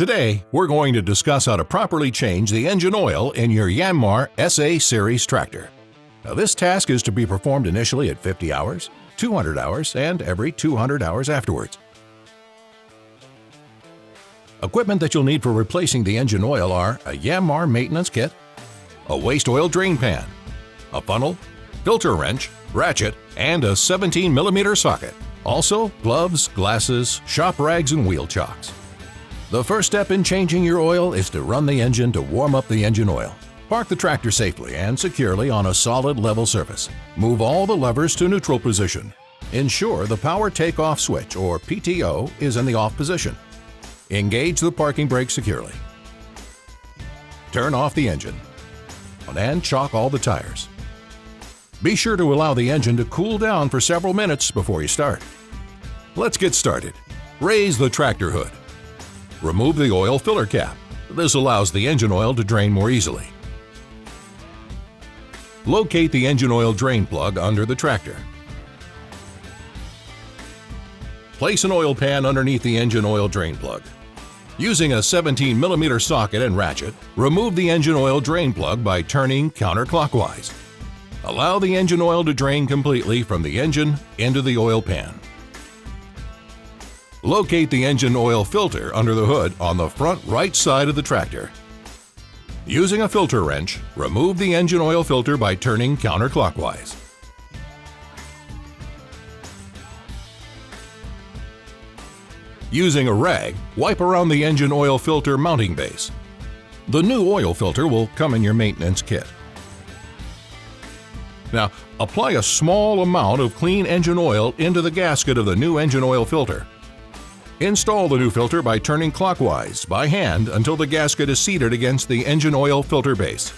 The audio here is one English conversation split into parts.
Today, we're going to discuss how to properly change the engine oil in your YANMAR SA series tractor. Now, this task is to be performed initially at 50 hours, 200 hours, and every 200 hours afterwards. Equipment that you'll need for replacing the engine oil are a YANMAR maintenance kit, a waste oil drain pan, a funnel, filter wrench, ratchet, and a 17mm socket. Also, gloves, glasses, shop rags, and wheel chocks. The first step in changing your oil is to run the engine to warm up the engine oil. Park the tractor safely and securely on a solid level surface. Move all the levers to neutral position. Ensure the power takeoff switch, or PTO, is in the off position. Engage the parking brake securely. Turn off the engine and chock all the tires. Be sure to allow the engine to cool down for several minutes before you start. Let's get started. Raise the tractor hood. Remove the oil filler cap. This allows the engine oil to drain more easily. Locate the engine oil drain plug under the tractor. Place an oil pan underneath the engine oil drain plug. Using a 17mm socket and ratchet, remove the engine oil drain plug by turning counterclockwise. Allow the engine oil to drain completely from the engine into the oil pan. Locate the engine oil filter under the hood on the front right side of the tractor. Using a filter wrench, remove the engine oil filter by turning counterclockwise. Using a rag, wipe around the engine oil filter mounting base. The new oil filter will come in your maintenance kit. Now, apply a small amount of clean engine oil into the gasket of the new engine oil filter. Install the new filter by turning clockwise by hand until the gasket is seated against the engine oil filter base.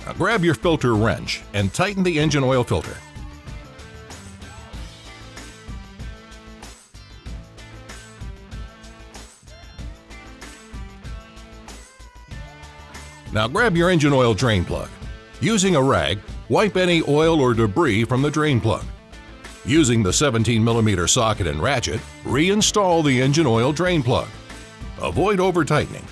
Now, grab your filter wrench and tighten the engine oil filter. Now grab your engine oil drain plug. Using a rag, wipe any oil or debris from the drain plug. Using the 17mm socket and ratchet, reinstall the engine oil drain plug. Avoid over-tightening.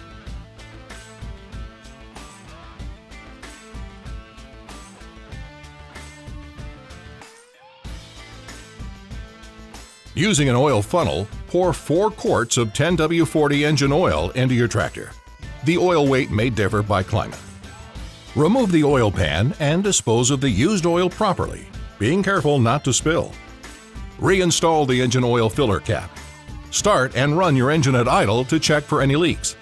Using an oil funnel, pour 4 quarts of 10W40 engine oil into your tractor. The oil weight may differ by climate. Remove the oil pan and dispose of the used oil properly, being careful not to spill. Reinstall the engine oil filler cap. Start and run your engine at idle to check for any leaks.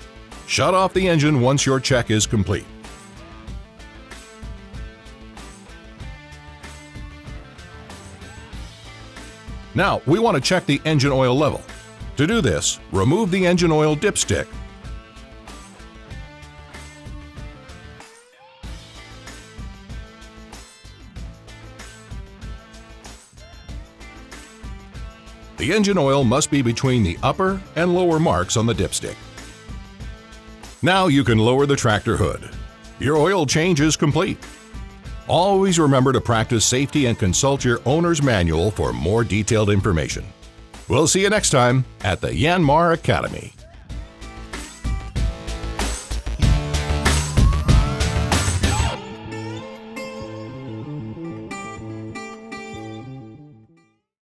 Shut off the engine once your check is complete. Now, we want to check the engine oil level. To do this, remove the engine oil dipstick. The engine oil must be between the upper and lower marks on the dipstick. Now you can lower the tractor hood. Your oil change is complete. Always remember to practice safety and consult your owner's manual for more detailed information. We'll see you next time at the YANMAR Academy.